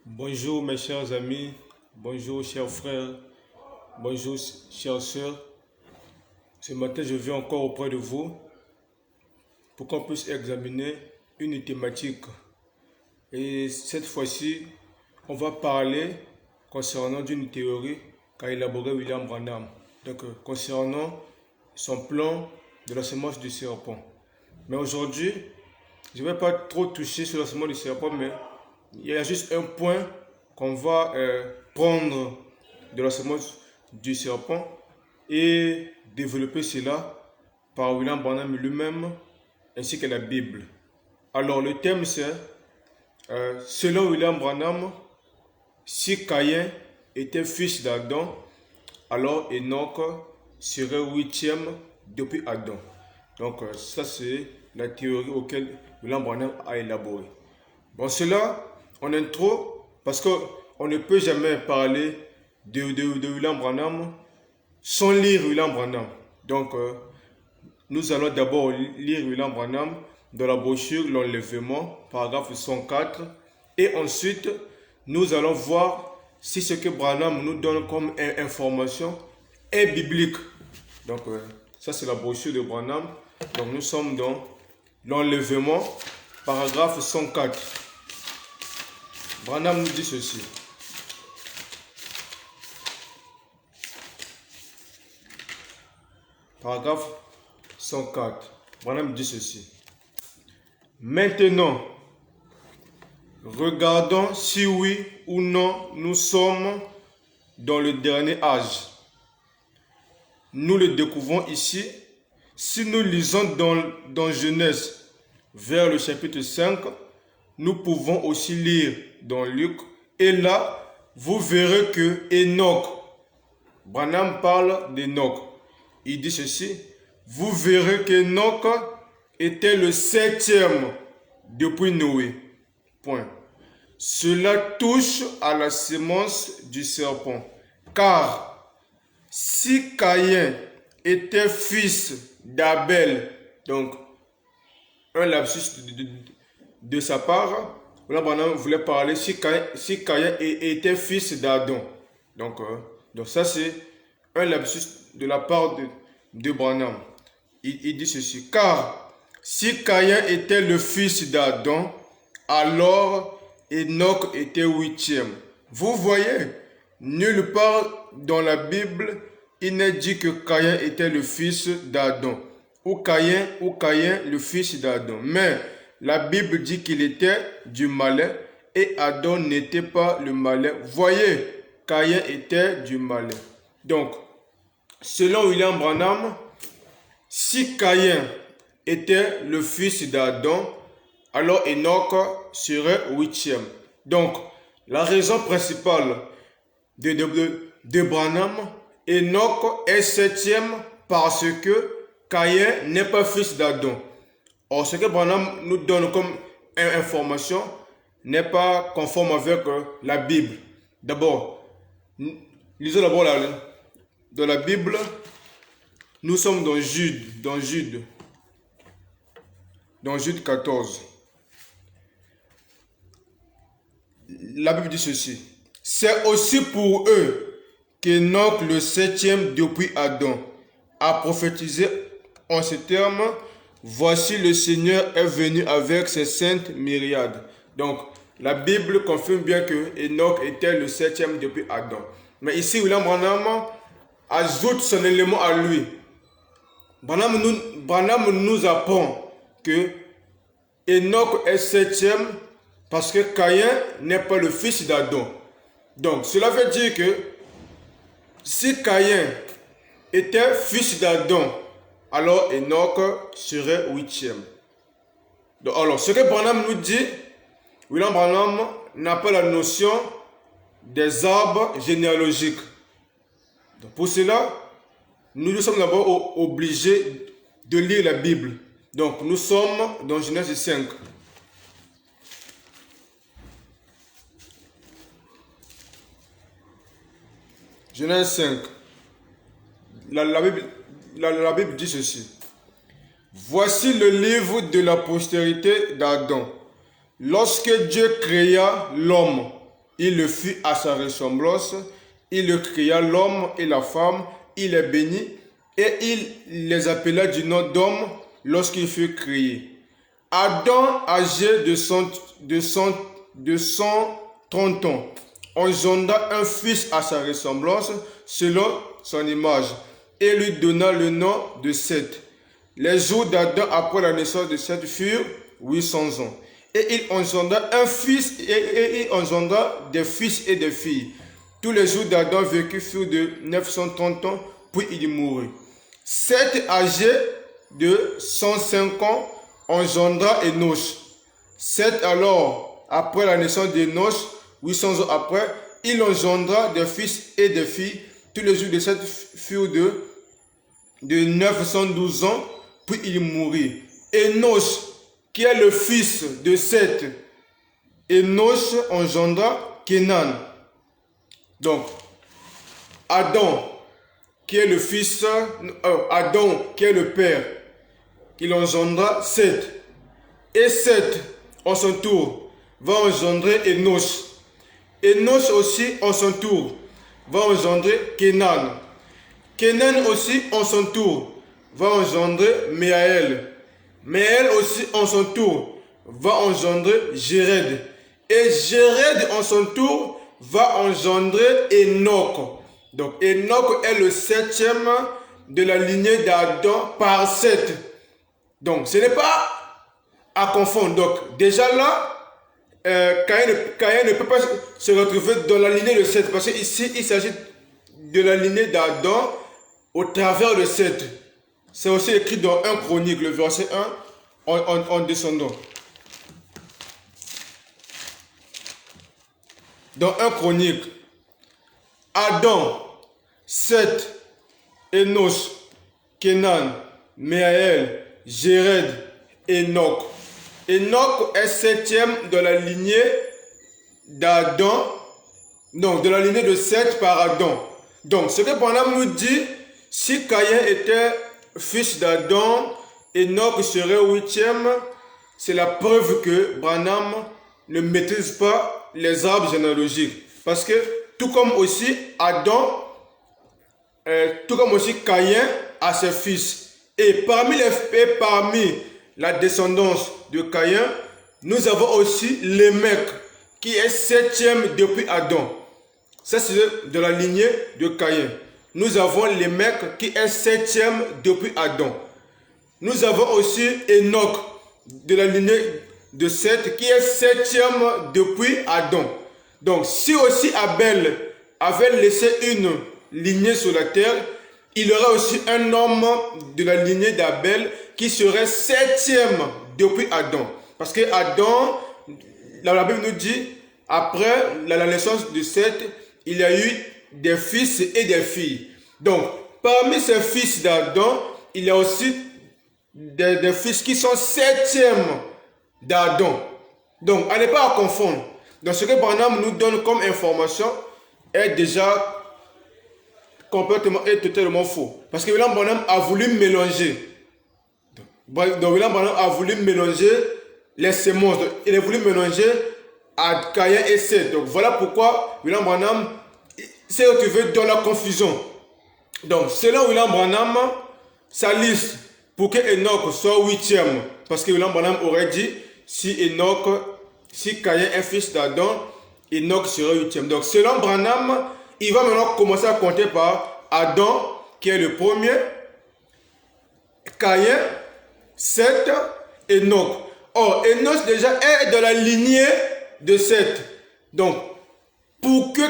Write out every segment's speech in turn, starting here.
Bonjour mes chers amis, bonjour chers frères, bonjour chères sœurs. Ce matin, je viens encore auprès de vous pour qu'on puisse examiner une thématique. Et cette fois-ci, on va parler concernant d'une théorie qu'a élaborée William Branham. Donc, concernant son plan de la semence du serpent. Mais aujourd'hui, je ne vais pas trop toucher sur la semence du serpent, mais il y a juste un point qu'on va prendre de la semence du serpent et développer cela par William Branham lui-même ainsi que la Bible. Alors le thème c'est, selon William Branham, si Caïn était fils d'Adam, alors Enoch serait huitième depuis Adam. Donc ça c'est la théorie auquel William Branham a élaboré. Bon, cela en intro, parce qu'on ne peut jamais parler de William Branham sans lire William Branham. Donc, nous allons d'abord lire William Branham dans la brochure L'Enlèvement, paragraphe 104. Et ensuite, nous allons voir si ce que Branham nous donne comme information est biblique. Donc, ça c'est la brochure de Branham. Donc, nous sommes dans L'Enlèvement, paragraphe 104. Branham nous dit ceci. Paragraphe 104. Branham dit ceci. Maintenant, regardons si oui ou non nous sommes dans le dernier âge. Nous le découvrons ici si nous lisons dans Genèse vers le chapitre 5. Nous pouvons aussi lire dans Luc. Et là, vous verrez que Enoch, Branham parle d'Enoch. Il dit ceci, vous verrez qu'Enoch était le septième depuis Noé. Point. Cela touche à la semence du serpent. Car si Caïn était fils d'Abel, donc un lapsus de sa part, Branham voulait parler si Caïn était fils d'Adam. Donc ça c'est un lapsus de la part de Branham. Il dit ceci. Car si Caïn était le fils d'Adam, alors Enoch était huitième. Vous voyez, nulle part dans la Bible, il n'est dit que Caïn était le fils d'Adam. Ou Caïn le fils d'Adam. Mais la Bible dit qu'il était du malin et Adam n'était pas le malin. Voyez, Caïn était du malin. Donc, selon William Branham, si Caïn était le fils d'Adam, alors Enoch serait huitième. Donc, la raison principale de Branham, Enoch est septième parce que Caïn n'est pas fils d'Adam. Or, ce que Branham nous donne comme information n'est pas conforme avec la Bible. D'abord, lisons d'abord dans la Bible, nous sommes dans Jude 14. La Bible dit ceci. C'est aussi pour eux qu'Enoch, le septième depuis Adam, a prophétisé en ces termes. Voici le Seigneur est venu avec ses saintes myriades. Donc, la Bible confirme bien que Enoch était le septième depuis Adam. Mais ici, William Branham ajoute son élément à lui. Branham nous apprend que Enoch est septième parce que Caïn n'est pas le fils d'Adam. Donc, cela veut dire que si Caïn était fils d'Adam, alors Enoch serait huitième. Alors, ce que Branham nous dit, William Branham n'a pas la notion des arbres généalogiques. Donc, pour cela, nous sommes d'abord obligés de lire la Bible. Donc, nous sommes dans Genèse 5. Genèse 5. La Bible dit ceci. Voici le livre de la postérité d'Adam. Lorsque Dieu créa l'homme, Il le fit à sa ressemblance. Il le créa l'homme et la femme. Il les bénit et il les appela du nom d'homme lorsqu'il fut créé. Adam, âgé de 130 ans, engendra un fils à sa ressemblance, selon son image, et lui donna le nom de Seth. Les jours d'Adam après la naissance de Seth furent 800 ans. Et il engendra un fils, et il engendra des fils et des filles. Tous les jours d'Adam vécut furent de 930 ans, puis il mourut. Seth, âgé de 105 ans, engendra Enoch. Seth alors, après la naissance d'Enoch, 800 ans après, il engendra des fils et des filles. Tous les jours de Seth furent de 912 ans, puis il mourut. Enoch, qui est le fils de Seth, Enoch engendra Kenan. Donc, Adam, qui est le fils, Adam, qui est le père, il engendra Seth. Et Seth, en son tour, va engendrer Enoch. Enoch aussi, en son tour, va engendrer Kenan. Kenan aussi, en son tour, va engendrer Méaël. Méaël aussi, en son tour, va engendrer Jéred. Et Jéred, en son tour, va engendrer Enoch. Donc, Enoch est le 7e de la lignée d'Adam par Seth. Donc, ce n'est pas à confondre. Donc, déjà là, Caïn ne peut pas se retrouver dans la lignée de Seth. Parce qu'ici, il s'agit de la lignée d'Adam au travers de Seth. C'est aussi écrit dans 1 Chronique, le verset 1, en descendant. Dans 1 Chronique, Adam, Seth, Enoch, Kenan, Méaël, Jéred, Enoch. Enoch est 7e de la lignée d'Adam, donc de la lignée de Seth par Adam. Donc, ce que Branham nous dit, si Caïn était fils d'Adam, Enoch serait 8e, c'est la preuve que Branham ne maîtrise pas les arbres généalogiques. Parce que tout comme aussi Adam, tout comme aussi Caïn a ses fils. Et parmi la descendance de Caïn, nous avons aussi Lémec, qui est 7e depuis Adam. Ça, c'est de la lignée de Caïn. Nous avons Lémec, qui est 7e depuis Adam. Nous avons aussi Enoch, de la lignée de Seth, qui est 7e depuis Adam. Donc, si aussi Abel avait laissé une lignée sur la terre, il y aurait aussi un homme de la lignée d'Abel qui serait 7e depuis Adam. Parce que Adam, la Bible nous dit, après la naissance de Seth, il y a eu des fils et des filles. Donc, parmi ces fils d'Adam, il y a aussi des fils qui sont 7e d'Adam. Donc, à ne pas confondre. Donc, ce que Branham nous donne comme information est déjà complètement et totalement faux. Parce que William Branham a voulu mélanger. Donc, William Branham a voulu mélanger les semences. Il a voulu mélanger à Caïn et Seth. Donc, voilà pourquoi William Branham s'est retrouvé dans la confusion. Donc, selon William Branham, sa liste pour que Enoch soit 8e, parce que William Branham aurait dit, si Caïn est fils d'Adam, Enoch serait 8e. Donc, selon Branham, il va maintenant commencer à compter par Adam, qui est le premier, Caïn, Seth, Enoch. Or, Enoch déjà est de la lignée de Seth. Donc, pour que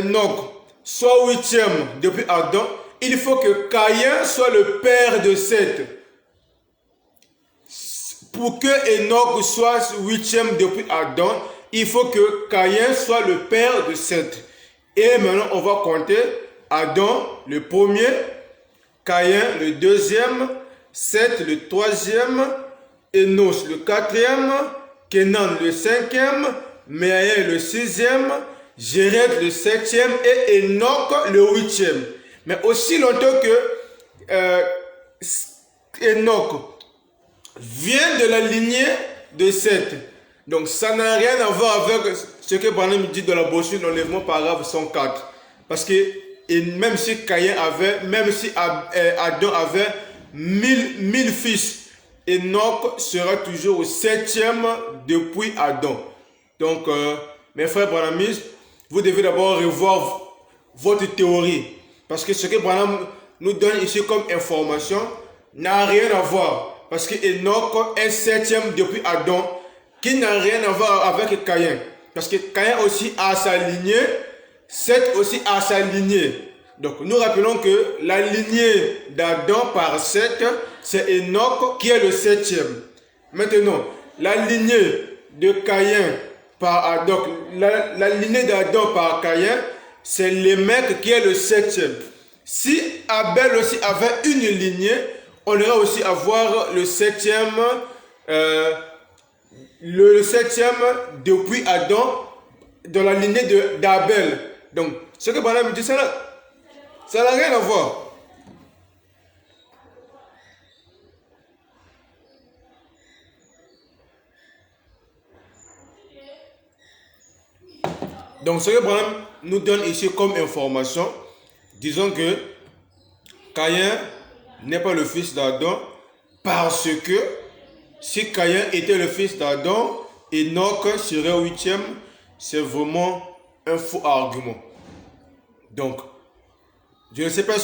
Enoch soit 8e depuis Adam, il faut que Caïn soit le père de Seth. Pour que Enoch soit 8e depuis Adam, il faut que Caïn soit le père de Seth. Et maintenant, on va compter Adam, le premier, Caïn, le deuxième, Seth, le troisième, Enoch, le quatrième, Kenan, le cinquième, Méaël, le sixième, Jéred, le septième et Enoch, le huitième. Mais aussi longtemps que Enoch vient de la lignée de Seth, Donc ça n'a rien à voir avec ce que Branham dit dans la brochure d'enlèvement paragraphe 104. Parce que et même si Caïn avait, même si Adam avait mille fils, Enoch sera toujours au 7e depuis Adam. Donc mes frères branhamistes, vous devez d'abord revoir votre théorie. Parce que ce que Branham nous donne ici comme information n'a rien à voir. Parce que Enoch est 7e depuis Adam, qui n'a rien à voir avec Caïn. Parce que Caïn aussi a sa lignée, Seth aussi a sa lignée. Donc nous rappelons que la lignée d'Adam par Seth, c'est Enoch qui est le 7e. Maintenant, la lignée de Caïn par Adam, la lignée d'Adam par Caïn, c'est Lémec qui est le 7e. Si Abel aussi avait une lignée, on irait aussi avoir le 7e, le 7e depuis Adam, dans la lignée d'Abel. Donc, ce que Branham dit, ça n'a rien à voir. Donc, ce que Branham nous donne ici comme information, disons que Caïn n'est pas le fils d'Adam parce que si Caïn était le fils d'Adam, Enoch serait 8e. C'est vraiment un faux argument. Donc, je ne sais pas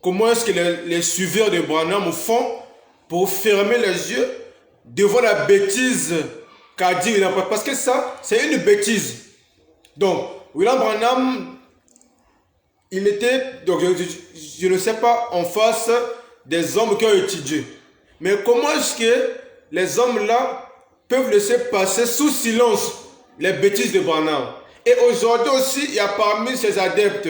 comment est-ce que les suiveurs de Branham font pour fermer les yeux devant la bêtise qu'a dit William Branham. Parce que ça, c'est une bêtise. Donc, William Branham, il était, donc je ne sais pas, en face des hommes qui ont étudié. Mais comment est-ce que les hommes-là peuvent laisser passer sous silence les bêtises de Branham? Et aujourd'hui aussi, il y a parmi ces adeptes,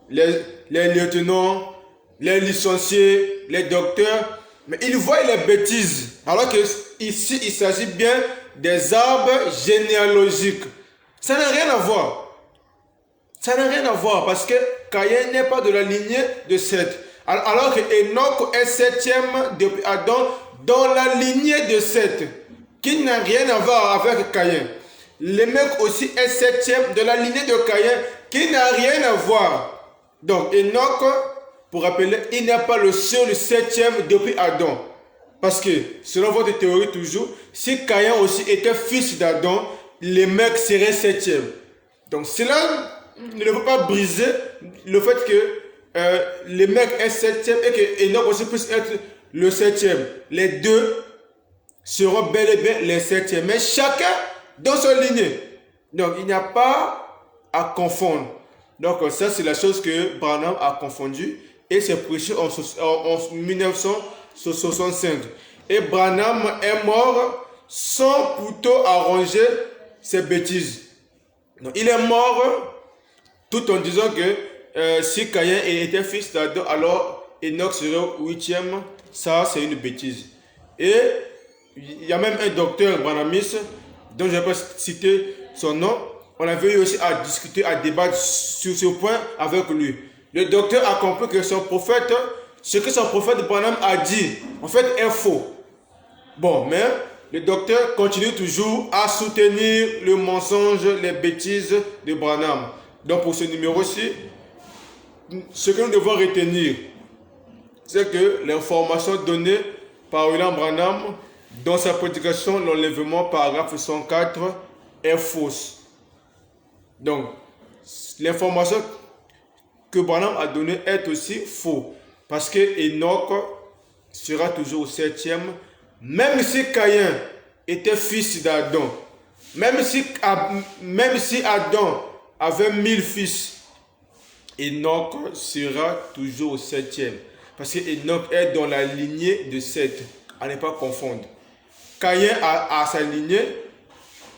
les lieutenants, les licenciés, les docteurs, mais ils voient les bêtises. Alors que ici, il s'agit bien des arbres généalogiques. Ça n'a rien à voir. Ça n'a rien à voir parce que Caïn n'est pas de la lignée de Seth. Alors que Enoch est 7e depuis Adam dans la lignée de Seth, qui n'a rien à voir avec Caïn. Lémec aussi est 7e de la lignée de Caïn, qui n'a rien à voir. Donc Enoch, pour rappeler, il n'est pas le seul 7e depuis Adam. Parce que, selon votre théorie toujours, si Caïn aussi était fils d'Adam, Lémec serait 7e. Donc cela ne veut pas briser le fait que Lémec est 7e et que Enoch aussi puisse être le 7e. Les deux seront bel et bien les 7e. Mais chacun dans sa lignée. Donc il n'y a pas à confondre. Donc ça c'est la chose que Branham a confondu et c'est prêché en 1965. Et Branham est mort sans plutôt arranger ses bêtises. Donc, il est mort tout en disant que si Caïn était fils d'Adam, alors Enoch serait 8e. Ça, c'est une bêtise. Et il y a même un docteur branhamiste, dont je ne vais pas citer son nom. On avait eu aussi à discuter, à débattre sur ce point avec lui. Le docteur a compris que son prophète, ce que son prophète Branham a dit, en fait, est faux. Bon, mais le docteur continue toujours à soutenir le mensonge, les bêtises de Branham. Donc pour ce numéro-ci, ce que nous devons retenir, c'est que l'information donnée par William Branham dans sa prédication, l'enlèvement paragraphe 104, est fausse. Donc, l'information que Branham a donnée est aussi faux. Parce que Enoch sera toujours au 7e. Même si Caïn était fils d'Adam, même si Adam avait 1000 fils, Enoch sera toujours au 7e. Parce que Enoch est dans la lignée de Seth. À ne pas confondre. Caïn a sa lignée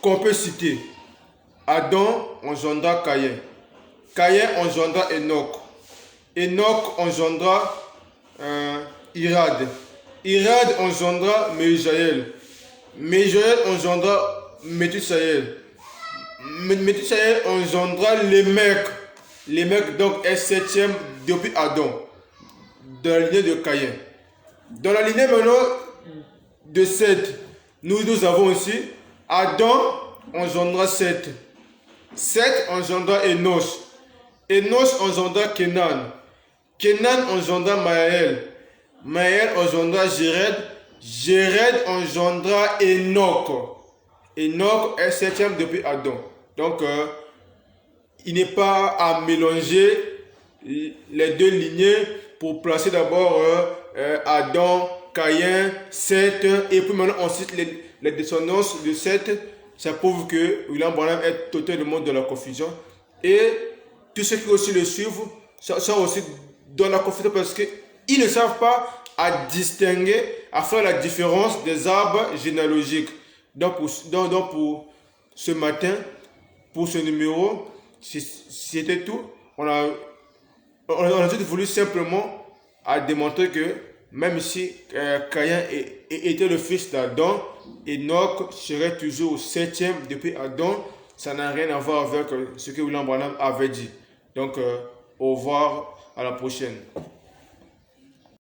qu'on peut citer. Adam engendra Caïn. Caïn engendra Enoch. Enoch engendra Irad. Irad engendra Méhujaël. Méhujaël engendra Méthusaël. Méthusaël engendra Lémec. Lémec donc est 7e depuis Adam, dans la lignée de Caïn. Dans la lignée maintenant de Seth, nous avons aussi Adam engendra Seth. Seth engendra Enos. Enos engendra Kenan. Kenan engendra Maël. Maël engendra Jéred. Jéred engendra Enoch. Enoch est septième depuis Adam. Donc, il n'est pas à mélanger les deux lignées pour placer d'abord Adam, Caïn, Seth, et puis maintenant ensuite les descendances de Seth. Ça prouve que William Branham est totalement dans la confusion. Et tous ceux qui aussi le suivent sont aussi dans la confusion parce qu'ils ne savent pas à distinguer, à faire la différence des arbres généalogiques. Donc pour ce matin, pour ce numéro, c'était tout. On a juste voulu simplement à démontrer que même si Caïn était le fils d'Adam, Enoch serait toujours au septième depuis Adam. Ça n'a rien à voir avec ce que William Branham avait dit. Donc, au revoir, à la prochaine.